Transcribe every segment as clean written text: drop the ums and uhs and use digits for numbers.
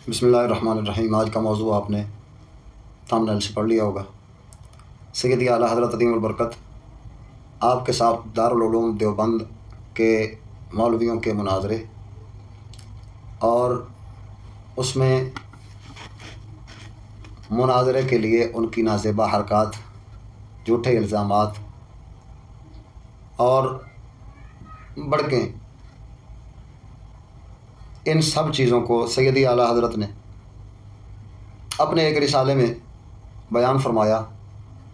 بسم اللہ الرحمن الرحیم۔ آج کا موضوع آپ نے تھامنیل سے پڑھ لیا ہوگا۔ سیدی اعلیٰ حضرت عظیم البرکت آپ کے ساتھ دارالعلوم دیوبند کے مولویوں کے مناظرے، اور اس میں مناظرے کے لیے ان کی نازیبا حرکات، جھوٹے الزامات اور بڑکیں، ان سب چیزوں کو سیدی اعلیٰ حضرت نے اپنے ایک رسالے میں بیان فرمایا،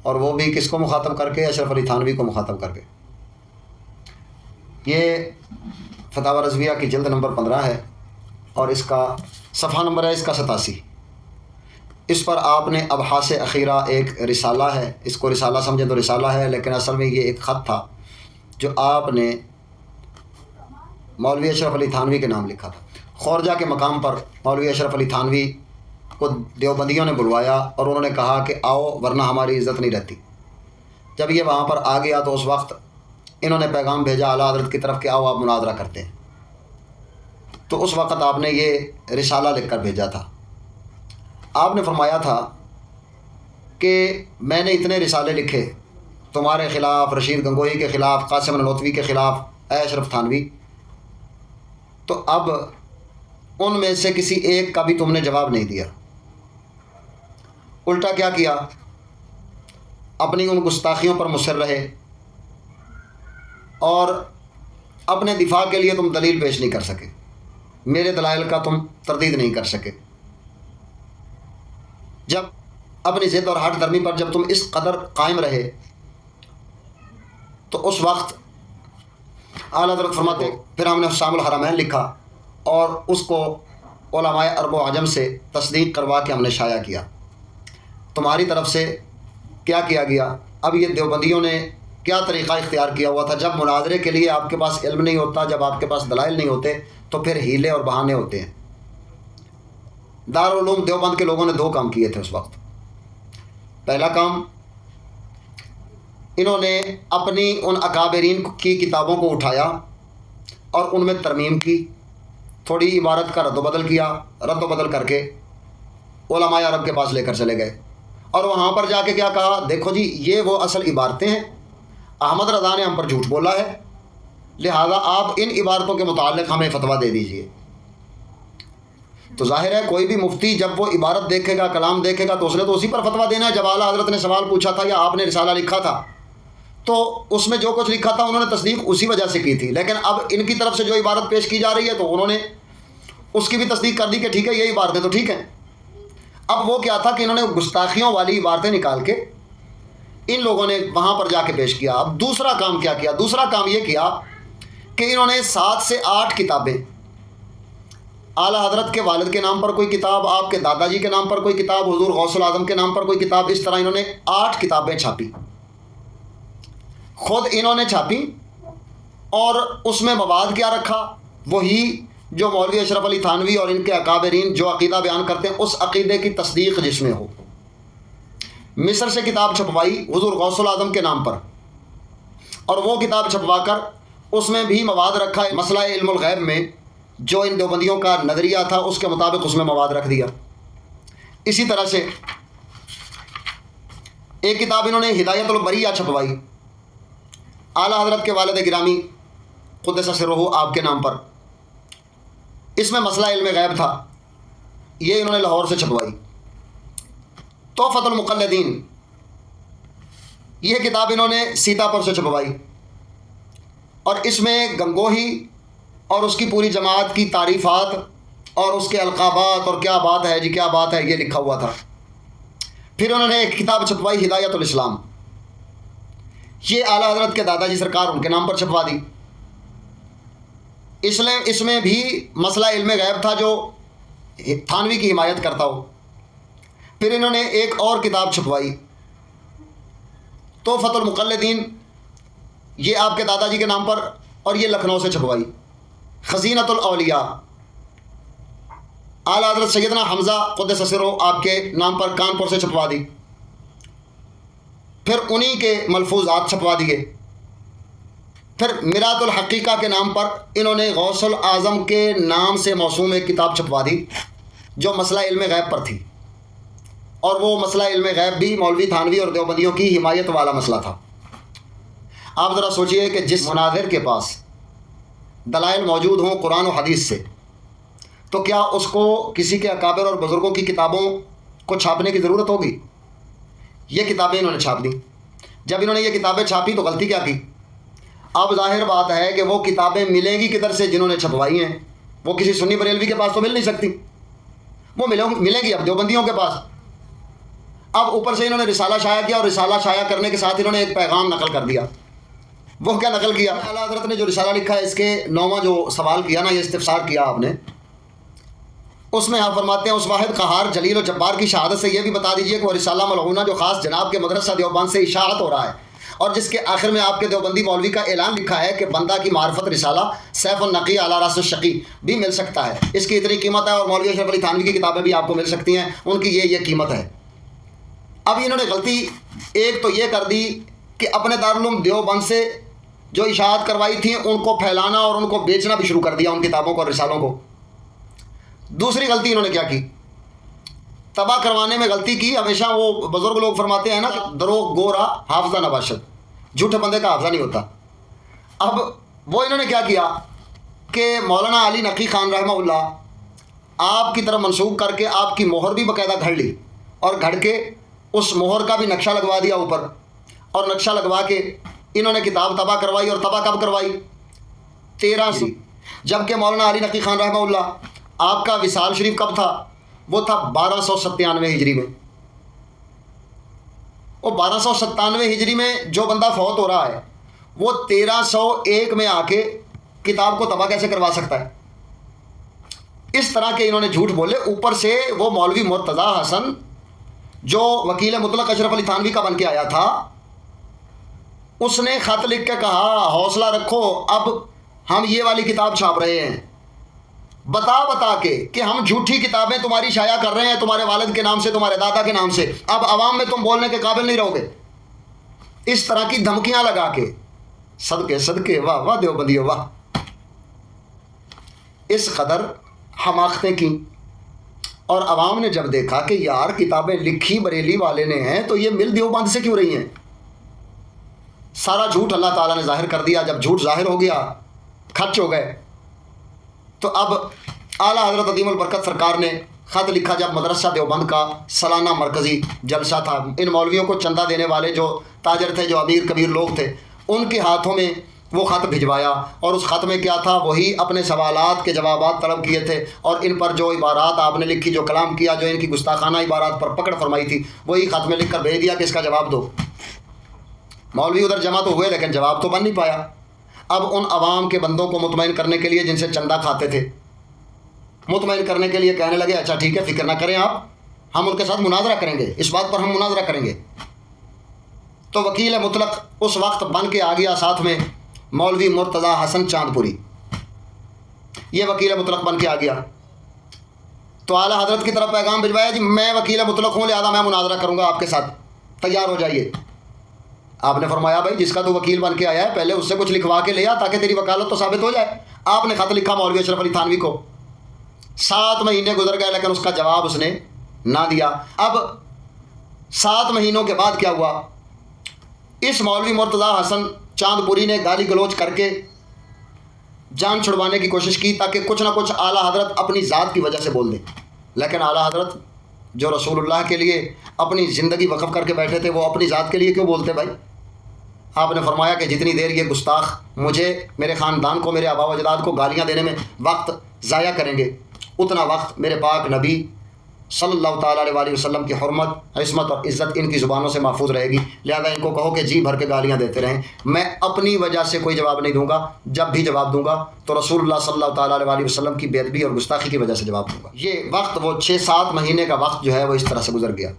اور وہ بھی کس کو مخاطب کر کے؟ اشرف علی تھانوی کو مخاطب کر کے۔ یہ فتاوی رضویہ کی جلد نمبر 15 ہے، اور اس کا صفحہ نمبر ہے اس کا 87۔ اس پر آپ نے ابحاث اخیرہ ایک رسالہ ہے، اس کو رسالہ سمجھیں تو رسالہ ہے، لیکن اصل میں یہ ایک خط تھا جو آپ نے مولوی اشرف علی تھانوی کے نام لکھا تھا۔ خورجہ کے مقام پر مولوی اشرف علی تھانوی کو دیوبندیوں نے بلوایا، اور انہوں نے کہا کہ آؤ ورنہ ہماری عزت نہیں رہتی۔ جب یہ وہاں پر آ گیا تو اس وقت انہوں نے پیغام بھیجا اعلیٰ حضرت کی طرف کہ آؤ آپ مناظرہ کرتے ہیں۔ تو اس وقت آپ نے یہ رسالہ لکھ کر بھیجا تھا۔ آپ نے فرمایا تھا کہ میں نے اتنے رسالے لکھے تمہارے خلاف، رشید گنگوہی کے خلاف، قاسم نانوتوی کے خلاف، اے اشرف تھانوی، تو اب ان میں سے کسی ایک کا بھی تم نے جواب نہیں دیا۔ الٹا کیا کیا؟ اپنی ان گستاخیوں پر مصر رہے، اور اپنے دفاع کے لیے تم دلیل پیش نہیں کر سکے، میرے دلائل کا تم تردید نہیں کر سکے۔ جب اپنی ضد اور ہٹ درمی پر جب تم اس قدر قائم رہے تو اس وقت اعلیٰ حضرت فرماتے، پھر ہم نے حسام الحرمین لکھا اور اس کو علماء عرب و عجم سے تصدیق کروا کے ہم نے شائع کیا۔ تمہاری طرف سے کیا کیا گیا؟ اب یہ دیوبندیوں نے کیا طریقہ اختیار کیا ہوا تھا؟ جب مناظرے کے لیے آپ کے پاس علم نہیں ہوتا، جب آپ کے پاس دلائل نہیں ہوتے، تو پھر ہیلے اور بہانے ہوتے ہیں۔ دارالعلوم دیوبند کے لوگوں نے 2 کام کیے تھے اس وقت۔ پہلا کام، انہوں نے اپنی ان اکابرین کی کتابوں کو اٹھایا اور ان میں ترمیم کی، تھوڑی عبارت کا رد و بدل کیا، رد و بدل کر کے علماء عرب کے پاس لے کر چلے گئے، اور وہاں پر جا کے کیا کہا؟ دیکھو جی، یہ وہ اصل عبارتیں ہیں، احمد رضا نے ہم پر جھوٹ بولا ہے، لہذا آپ ان عبارتوں کے متعلق ہمیں فتویٰ دے دیجئے۔ تو ظاہر ہے کوئی بھی مفتی جب وہ عبارت دیکھے گا، کلام دیکھے گا، تو اس نے تو اسی پر فتویٰ دینا ہے۔ جب اعلیٰ حضرت نے سوال پوچھا تھا یا آپ نے رسالہ لکھا تھا تو اس میں جو کچھ لکھا تھا انہوں نے تصدیق اسی وجہ سے کی تھی، لیکن اب ان کی طرف سے جو عبارت پیش کی جا رہی ہے تو انہوں نے اس کی بھی تصدیق کر دی کہ ٹھیک ہے، یہ عبارتیں تو ٹھیک ہیں۔ اب وہ کیا تھا کہ انہوں نے گستاخیوں والی عبارتیں نکال کے ان لوگوں نے وہاں پر جا کے پیش کیا۔ اب دوسرا کام کیا کیا؟ دوسرا کام یہ کیا کہ انہوں نے 7 سے 8 کتابیں، اعلیٰ حضرت کے والد کے نام پر کوئی کتاب، آپ کے دادا جی کے نام پر کوئی کتاب، حضور غوث الاعظم کے نام پر کوئی کتاب، اس طرح انہوں نے 8 کتابیں چھاپی، خود انہوں نے چھاپی، اور اس میں مواد کیا رکھا؟ وہی جو مولوی اشرف علی تھانوی اور ان کے اکابرین جو عقیدہ بیان کرتے ہیں اس عقیدے کی تصدیق جس میں ہو۔ مصر سے کتاب چھپوائی حضور غوث الاعظم کے نام پر، اور وہ کتاب چھپوا کر اس میں بھی مواد رکھا، مسئلہ علم الغیب میں جو ان دیوبندیوں کا نظریہ تھا اس کے مطابق اس میں مواد رکھ دیا۔ اسی طرح سے ایک کتاب انہوں نے ہدایت البریہ چھپوائی اعلیٰ حضرت کے والد گرامی قدس سرہ آپ کے نام پر، اس میں مسئلہ علم غیب تھا، یہ انہوں نے لاہور سے چھپوائی۔ تحفۃ المقلدین، یہ کتاب انہوں نے سیتاپور سے چھپوائی، اور اس میں گنگوہی اور اس کی پوری جماعت کی تعریفات اور اس کے القابات اور کیا بات ہے جی، کیا بات ہے، یہ لکھا ہوا تھا۔ پھر انہوں نے ایک کتاب چھپوائی ہدایت الاسلام، یہ اعلیٰ حضرت کے دادا جی سرکار ان کے نام پر چھپوا دی۔ اس میں بھی مسئلہ علم غیب تھا جو تھانوی کی حمایت کرتا ہو۔ پھر انہوں نے ایک اور کتاب چھپوائی تحفۃ المقلدین، یہ آپ کے دادا جی کے نام پر، اور یہ لکھنؤ سے چھپوائی۔ خزینۃ الاولیاء، اعلیٰ حضرت سیدنا حمزہ قدس سرہ آپ کے نام پر کانپور سے چھپوا دی۔ پھر انہی کے ملفوظات چھپوا دیے۔ پھر میراث الحقیقہ کے نام پر انہوں نے غوث الاعظم کے نام سے موسوم ایک کتاب چھپوا دی جو مسئلہ علم غیب پر تھی، اور وہ مسئلہ علم غیب بھی مولوی تھانوی اور دیوبندیوں کی حمایت والا مسئلہ تھا۔ آپ ذرا سوچئے کہ جس مناظر کے پاس دلائل موجود ہوں قرآن و حدیث سے، تو کیا اس کو کسی کے اکابر اور بزرگوں کی کتابوں کو چھاپنے کی ضرورت ہوگی؟ یہ کتابیں انہوں نے چھاپ دیں۔ جب انہوں نے یہ کتابیں چھاپی تو غلطی کیا کی؟ اب ظاہر بات ہے کہ وہ کتابیں ملیں گی کدھر سے جنہوں نے چھپوائی ہیں؟ وہ کسی سنی بریلوی کے پاس تو مل نہیں سکتی، وہ ملیں گی اب دیوبندیوں کے پاس۔ اب اوپر سے انہوں نے رسالہ شائع کیا، اور رسالہ شائع کرنے کے ساتھ انہوں نے ایک پیغام نقل کر دیا۔ وہ کیا نقل کیا؟ اعلیٰ حضرت نے جو رسالہ لکھا ہے، اس کے 9واں جو سوال کیا نا، یہ استفسار کیا آپ نے، اس میں آپ فرماتے ہیں اس واحد قہار جلیل و جبار کی شہادت سے یہ بھی بتا دیجئے کہ وہ رسالہ ملعونہ جو خاص جناب کے مدرسہ دیوبند سے اشاعت ہو رہا ہے، اور جس کے آخر میں آپ کے دیوبندی مولوی کا اعلان لکھا ہے کہ بندہ کی معرفت رسالہ سیف النقی علی راس الشقی بھی مل سکتا ہے، اس کی اتنی قیمت ہے، اور مولوی اشرف علی تھانوی کی کتابیں بھی آپ کو مل سکتی ہیں، ان کی یہ قیمت ہے۔ اب انہوں نے غلطی ایک تو یہ کر دی کہ اپنے دارالعلوم دیوبند سے جو اشاعت کروائی تھیں ان کو پھیلانا اور ان کو بیچنا بھی شروع کر دیا، ان کتابوں کو اور رسالوں کو۔ دوسری غلطی انہوں نے کیا کی؟ تباہ کروانے میں غلطی کی۔ ہمیشہ وہ بزرگ لوگ فرماتے ہیں نا کہ دروغ گورا حافظہ نہ باشد، جھوٹے بندے کا حافظہ نہیں ہوتا۔ اب وہ انہوں نے کیا کیا کہ مولانا علی نقی خان رحمہ اللہ آپ کی طرف منسوخ کر کے آپ کی مہر بھی باقاعدہ گھڑ لی، اور گھڑ کے اس مہر کا بھی نقشہ لگوا دیا اوپر، اور نقشہ لگوا کے انہوں نے کتاب تباہ کروائی۔ اور تباہ کب کروائی؟ 1300، جبکہ مولانا علی نقی خان رحمہ اللہ آپ کا وصال شریف کب تھا؟ وہ تھا 1297 ہجری میں۔ وہ 1297 ہجری میں جو بندہ فوت ہو رہا ہے، وہ 1301 میں آ کے کتاب کو تباہ کیسے کروا سکتا ہے؟ اس طرح کے انہوں نے جھوٹ بولے۔ اوپر سے وہ مولوی مرتضیٰ حسن جو وکیل مطلق اشرف علی تھانوی کا بن کے آیا تھا، اس نے خط لکھ کے کہا حوصلہ رکھو، اب ہم یہ والی کتاب چھاپ رہے ہیں، بتا کے کہ ہم جھوٹی کتابیں تمہاری شائع کر رہے ہیں تمہارے والد کے نام سے، تمہارے دادا کے نام سے، اب عوام میں تم بولنے کے قابل نہیں رہو گے۔ اس طرح کی دھمکیاں لگا کے، صدقے واہ واہ دیوبندیو واہ، اس قدر حماقتیں کی۔ اور عوام نے جب دیکھا کہ یار کتابیں لکھی بریلی والے نے ہیں تو یہ مل دیوبند سے کیوں رہی ہیں، سارا جھوٹ اللہ تعالیٰ نے ظاہر کر دیا۔ جب جھوٹ ظاہر ہو گیا، کھچ ہو گئے، تو اب اعلیٰ حضرت عظیم البرکت سرکار نے خط لکھا۔ جب مدرسہ دیوبند کا سالانہ مرکزی جلسہ تھا، ان مولویوں کو چندہ دینے والے جو تاجر تھے، جو امیر کبیر لوگ تھے، ان کے ہاتھوں میں وہ خط بھجوایا، اور اس خط میں کیا تھا؟ وہی اپنے سوالات کے جوابات طلب کیے تھے، اور ان پر جو عبارات آپ نے لکھی، جو کلام کیا، جو ان کی گستاخانہ عبارات پر پکڑ فرمائی تھی، وہی خط میں لکھ کر بھیج دیا کہ اس کا جواب دو۔ مولوی ادھر جمع تو ہوئے لیکن جواب تو بن نہیں پایا۔ اب ان عوام کے بندوں کو مطمئن کرنے کے لیے جن سے چندہ کھاتے تھے، مطمئن کرنے کے لیے کہنے لگے اچھا ٹھیک ہے، فکر نہ کریں آپ، ہم ان کے ساتھ مناظرہ کریں گے، اس بات پر ہم مناظرہ کریں گے۔ تو وکیل مطلق اس وقت بن کے آ گیا، ساتھ میں مولوی مرتضیٰ حسن چاند پوری، یہ وکیل مطلق بن کے آ گیا۔ تو اعلیٰ حضرت کی طرف پیغام بھجوایا، جی میں وکیل مطلق ہوں، لہٰذا میں مناظرہ کروں گا آپ کے ساتھ، تیار ہو جائیے۔ آپ نے فرمایا بھائی جس کا تو وکیل بن کے آیا ہے پہلے اس سے کچھ لکھوا کے لے آ تاکہ تیری وکالت تو ثابت ہو جائے۔ آپ نے خط لکھا مولوی اشرف علی تھانوی کو، 7 مہینے گزر گئے لیکن اس کا جواب اس نے نہ دیا۔ اب 7 مہینوں کے بعد کیا ہوا؟ اس مولوی مرتضیٰ حسن چاند پوری نے گالی گلوچ کر کے جان چھڑوانے کی کوشش کی تاکہ کچھ نہ کچھ اعلیٰ حضرت اپنی ذات کی وجہ سے بول دیں، لیکن اعلیٰ حضرت جو رسول اللہ کے لیے اپنی زندگی وقف کر کے بیٹھے تھے، وہ اپنی ذات کے لیے کیوں بولتے بھائی؟ آپ نے فرمایا کہ جتنی دیر یہ گستاخ مجھے، میرے خاندان کو، میرے آبا و اجداد کو گالیاں دینے میں وقت ضائع کریں گے، اتنا وقت میرے پاک نبی صلی اللہ تعالیٰ علیہ وآلہ وسلم کی حرمت، عصمت اور عزت ان کی زبانوں سے محفوظ رہے گی، لہذا ان کو کہو کہ جی بھر کے گالیاں دیتے رہیں، میں اپنی وجہ سے کوئی جواب نہیں دوں گا، جب بھی جواب دوں گا تو رسول اللہ صلی اللہ تعالیٰ علیہ وآلہ وسلم کی بے ادبی اور گستاخی کی وجہ سے جواب دوں گا۔ یہ وقت، وہ 6-7 مہینے کا وقت جو ہے وہ اس طرح سے گزر گیا۔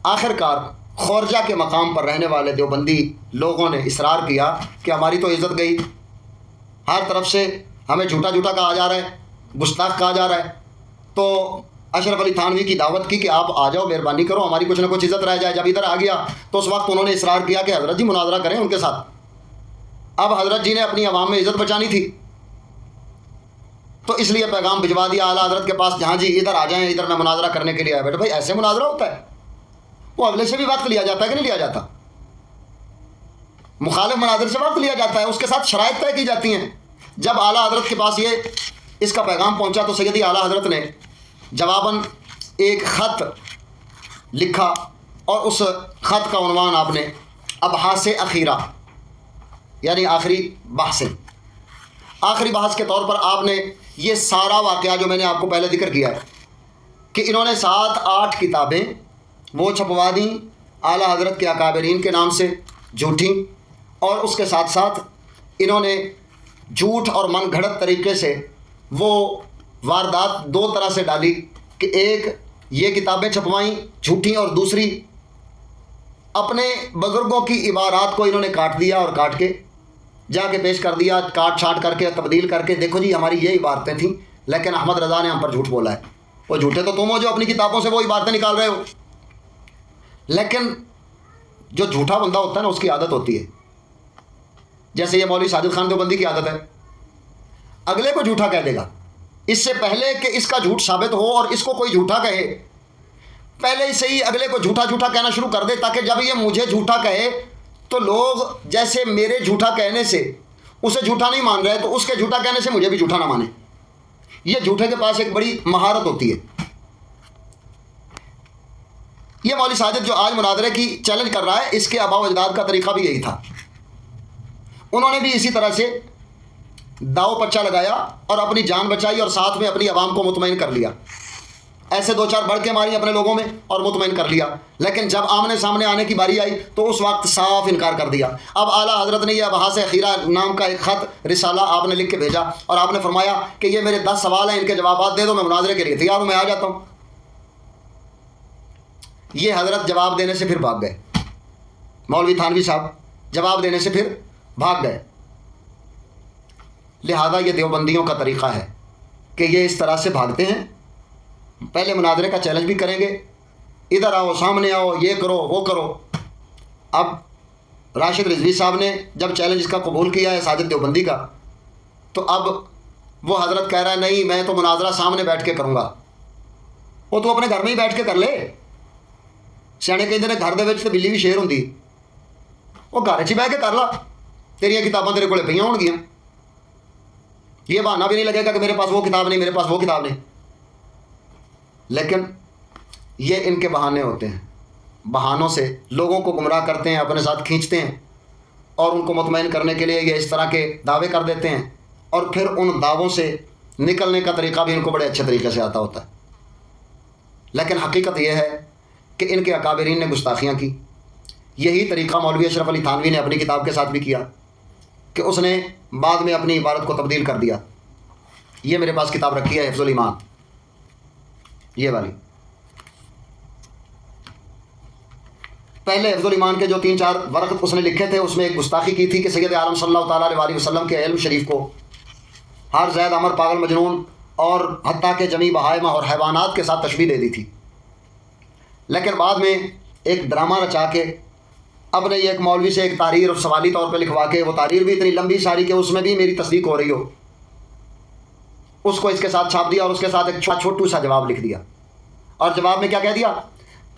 آخر کار خورجہ کے مقام پر رہنے والے دیوبندی لوگوں نے اصرار کیا کہ ہماری تو عزت گئی، ہر طرف سے ہمیں جھوٹا جھوٹا کہا جا رہا ہے، گستاخ کہا جا رہا ہے، تو اشرف علی تھانوی کی دعوت کی کہ آپ آ جاؤ، مہربانی کرو، ہماری کچھ نہ کچھ عزت رہ جائے۔ جب ادھر آ گیا تو اس وقت انہوں نے اصرار کیا کہ حضرت جی مناظرہ کریں ان کے ساتھ۔ اب حضرت جی نے اپنی عوام میں عزت بچانی تھی، تو اس لیے پیغام بھجوا دیا اعلیٰ حضرت کے پاس، جہاں جی ادھر آ جائیں، ادھر میں مناظرہ کرنے کے لیے آیا بیٹا۔ بھائی ایسے مناظرہ ہوتا ہے؟ وہ اگلے سے بھی وقت لیا جاتا ہے کہ نہیں لیا جاتا؟ مخالف مناظر سے وقت لیا جاتا ہے، اس کے ساتھ شرائط طے کی جاتی ہیں۔ جب اعلیٰ حضرت کے پاس اس کا پیغام پہنچا تو سیدی اعلیٰ حضرت نے جواباً ایک خط لکھا، اور اس خط کا عنوان آپ نے ابحاث اخیرہ، یعنی آخری بحثیں، آخری بحث کے طور پر آپ نے یہ سارا واقعہ جو میں نے آپ کو پہلے ذکر کیا ہے کہ انہوں نے 7-8 کتابیں وہ چھپوا دیں اعلیٰ حضرت کے اکابرین کے نام سے جھوٹیں، اور اس کے ساتھ ساتھ انہوں نے جھوٹ اور من گھڑت طریقے سے وہ واردات 2 طرح سے ڈالی کہ ایک یہ کتابیں چھپوائیں جھوٹیں، اور دوسری اپنے بزرگوں کی عبارات کو انہوں نے کاٹ دیا اور کاٹ کے جا کے پیش کر دیا، کاٹ چھاٹ کر کے تبدیل کر کے، دیکھو جی ہماری یہ عبارتیں تھیں لیکن احمد رضا نے ہم پر جھوٹ بولا ہے۔ وہ جھوٹے تو تم ہو جو اپنی کتابوں سے وہ عبارتیں نکال رہے ہو، لیکن جو جھوٹا بندہ ہوتا ہے نا اس کی عادت ہوتی ہے، جیسے یہ مولوی ساجد خان دیوبندی کی عادت ہے، اگلے کو جھوٹا کہہ دے گا، اس سے پہلے کہ اس کا جھوٹ ثابت ہو اور اس کو کوئی جھوٹا کہے، پہلے سے ہی اگلے کو جھوٹا جھوٹا کہنا شروع کر دے، تاکہ جب یہ مجھے جھوٹا کہے تو لوگ جیسے میرے جھوٹا کہنے سے اسے جھوٹا نہیں مان رہے تو اس کے جھوٹا کہنے سے مجھے بھی جھوٹا نہ مانے۔ یہ جھوٹے کے پاس ایک بڑی مہارت ہوتی ہے۔ یہ مولوی ساجد جو آج مناظرے کی چیلنج کر رہا ہے، اس کے آباء و اجداد کا طریقہ بھی یہی تھا، انہوں نے بھی اسی طرح سے داؤ پچا لگایا اور اپنی جان بچائی اور ساتھ میں اپنی عوام کو مطمئن کر لیا، ایسے 2-4 بڑھ کے ماری اپنے لوگوں میں اور مطمئن کر لیا، لیکن جب آمنے سامنے آنے کی باری آئی تو اس وقت صاف انکار کر دیا۔ اب اعلیٰ حضرت نے یہ ابحاث اخیرہ نام کا ایک خط رسالہ آپ نے لکھ کے بھیجا، اور آپ نے فرمایا کہ یہ میرے 10 سوال ہیں، ان کے جوابات دے دو، میں مناظرے کے لیے تیار ہوں، میں آ جاتا ہوں۔ یہ حضرت جواب دینے سے پھر بھاگ گئے، مولوی تھانوی صاحب جواب دینے سے پھر بھاگ گئے۔ لہذا یہ دیوبندیوں کا طریقہ ہے کہ یہ اس طرح سے بھاگتے ہیں، پہلے مناظرے کا چیلنج بھی کریں گے، ادھر آؤ، سامنے آؤ، یہ کرو وہ کرو۔ اب راشد رضوی صاحب نے جب چیلنج اس کا قبول کیا ہے ساجد دیوبندی کا، تو اب وہ حضرت کہہ رہا ہے نہیں میں تو مناظرہ سامنے بیٹھ کے کروں گا۔ وہ تو اپنے گھر میں ہی بیٹھ کے کر لے، سیانے کہتے ہیں گھر دے وچ تے بلی بھی شیر ہوندی، وہ گھر 'چ ہی بیٹھ کے کر لا، تیریاں کتاباں تیرے کولے پئیاں ہون گیاں، یہ بہانہ بھی نہیں لگے گا کہ میرے پاس وہ کتاب نہیں، میرے پاس وہ کتاب نہیں۔ لیکن یہ ان کے بہانے ہوتے ہیں، بہانوں سے لوگوں کو گمراہ کرتے ہیں، اپنے ساتھ کھینچتے ہیں، اور ان کو مطمئن کرنے کے لیے یہ اس طرح کے دعوے کر دیتے ہیں، اور پھر ان دعووں سے نکلنے کا طریقہ بھی ان کو بڑے اچھے طریقے سے آتا ہوتا ہے۔ لیکن حقیقت یہ ہے کہ ان کے اکابرین نے گستاخیاں کی۔ یہی طریقہ مولوی اشرف علی تھانوی نے اپنی کتاب کے ساتھ بھی کیا کہ اس نے بعد میں اپنی عبارت کو تبدیل کر دیا۔ یہ میرے پاس کتاب رکھی ہے حفظ الایمان، یہ والی۔ پہلے حفظ الایمان کے جو 3-4 ورق اس نے لکھے تھے، اس میں ایک گستاخی کی تھی کہ سید عالم صلی اللہ تعالیٰ علیہ وسلم کے علم شریف کو ہر زید امر پاگل مجنون اور حتیٰ کہ جمی بہائم اور حیوانات کے ساتھ تشبیہ دے دی تھی۔ لیکن بعد میں ایک ڈرامہ رچا کے اب نے ایک مولوی سے ایک تحریر اور سوالی طور پہ لکھوا کے، وہ تحریر بھی اتنی لمبی ساری کہ اس میں بھی میری تصدیق ہو رہی ہو، اس کو اس کے ساتھ چھاپ دیا اور اس کے ساتھ ایک چھوٹو سا جواب لکھ دیا۔ اور جواب میں کیا کہہ دیا؟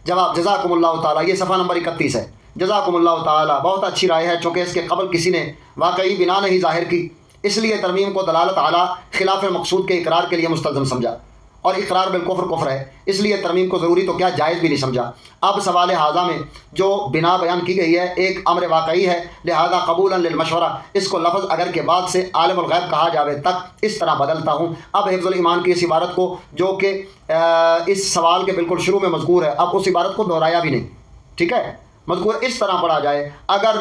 جواب جزاکم اللہ تعالیٰ، یہ صفحہ نمبر 31 ہے، جزاکم اللہ تعالیٰ، بہت اچھی رائے ہے، چونکہ اس کے قبل کسی نے واقعی بنا نہیں ظاہر کی، اس لیے ترمیم کو دلالت اعلیٰ خلاف مقصود کے اقرار کے لیے مستلزم سمجھا، اور اقرار بالکفر کفر ہے، اس لیے ترمیم کو ضروری تو کیا جائز بھی نہیں سمجھا۔ اب سوال حاضہ میں جو بنا بیان کی گئی ہے ایک امر واقعی ہے، لہذا قبولا للمشورہ اس کو لفظ اگر کے بعد سے عالم الغیب کہا جاوے تک اس طرح بدلتا ہوں۔ اب حفظ الایمان کی اس عبارت کو جو کہ اس سوال کے بالکل شروع میں مذکور ہے، اب اس عبارت کو دہرایا بھی نہیں، ٹھیک ہے، مذکور اس طرح پڑھا جائے۔ اگر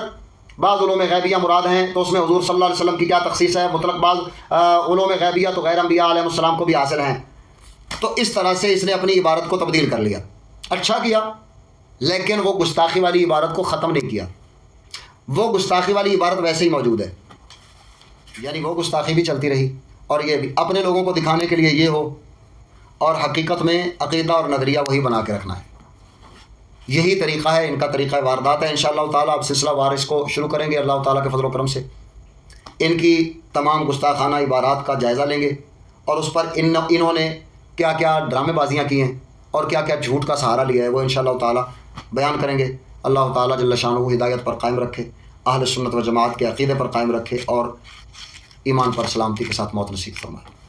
بعض علوم غیبیہ مراد ہیں تو اس میں حضور صلی اللہ علیہ وسلم کی کیا تخصیص ہے، مطلق بعض علوم غیبیہ تو غیر انبیاء علیہ السلام کو بھی حاصل ہیں۔ تو اس طرح سے اس نے اپنی عبارت کو تبدیل کر لیا، اچھا کیا، لیکن وہ گستاخی والی عبارت کو ختم نہیں کیا، وہ گستاخی والی عبارت ویسے ہی موجود ہے، یعنی وہ گستاخی بھی چلتی رہی، اور یہ بھی اپنے لوگوں کو دکھانے کے لیے یہ ہو، اور حقیقت میں عقیدہ اور نظریہ وہی بنا کے رکھنا ہے۔ یہی طریقہ ہے، ان کا طریقہ واردات ہے۔ انشاءاللہ تعالیٰ اب سلسلہ وار اس کو شروع کریں گے اللہ تعالیٰ کے فضل و کرم سے، ان کی تمام گستاخانہ عبارات کا جائزہ لیں گے اور اس پر انہوں نے کیا کیا ڈرامے بازیاں کی ہیں اور کیا کیا جھوٹ کا سہارا لیا ہے، وہ انشاءاللہ تعالیٰ بیان کریں گے۔ اللہ تعالیٰ جل شانہ ہدایت پر قائم رکھے، اہل سنت و جماعت کے عقیدے پر قائم رکھے، اور ایمان پر سلامتی کے ساتھ موت نصیب فرمائے۔